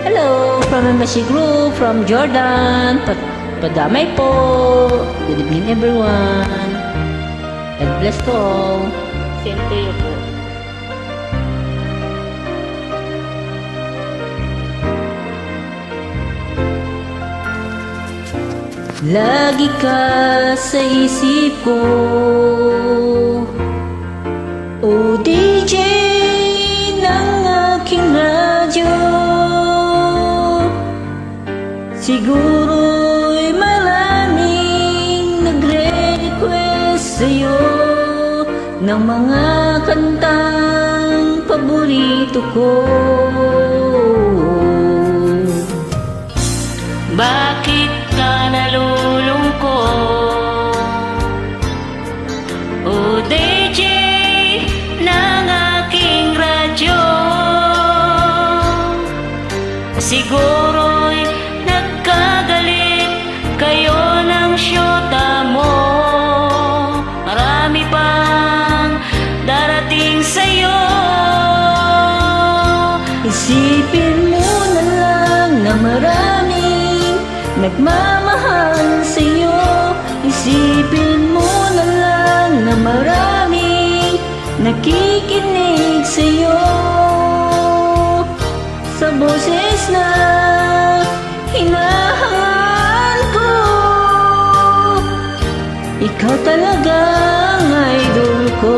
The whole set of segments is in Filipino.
Hello from Embassy Group from Jordan. Padamay po. Good evening everyone. God bless to all. Same to you po. Lagi ka sa isip ko, o DJ ng aking radyo. Siguro'y maraming nagre-request sa'yo ng mga kantang paborito ko. Bakit ka nalulungkot, o DJ ng aking radyo? Siguro'y nagkagalit kayo ng syota mo. Marami pang darating sa'yo. Isipin mo na lang na maraming nagmamahal sa'yo. Isipin mo na lang na maraming nakikinig sa'yo. Sa boses na hinahangaan ko, ikaw talaga ang idol ko.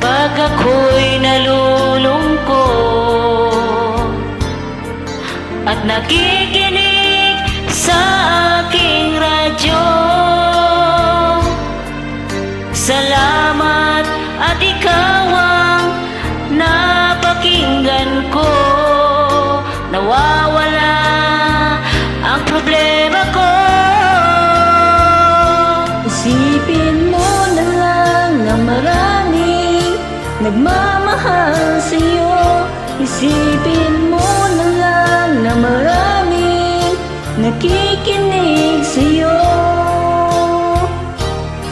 Pag ako'y nalulungkot at nakikinig sa aking radyo, salamat at ikaw ang napakinggan ko. Nawawala ang problema ko. Isipin mo na lang na maraming nagmamahal sa'yo. Isipin mo na lang na maraming nakikinig sa'yo.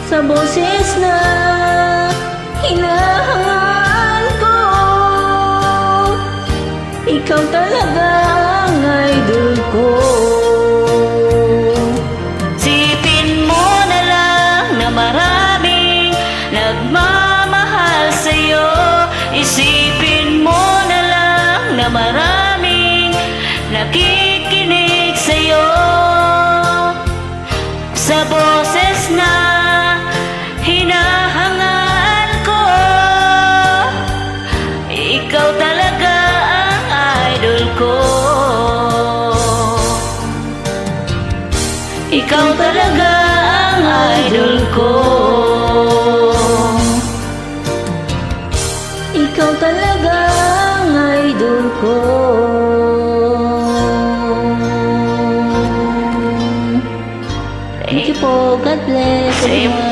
Sa boses na hinahangaan ko, ikaw talaga ang idol ko. Isipin mo na lang na maraming nagmamahal sa'yo. Isipin mo na lang na maraming nakikinig sa'yo. Sa boses na hinahangaan ko, ikaw talaga ang idol ko. Ikaw talaga ang idol ko. Ikaw talaga ang idol ko. Thank you po. God bless everyone.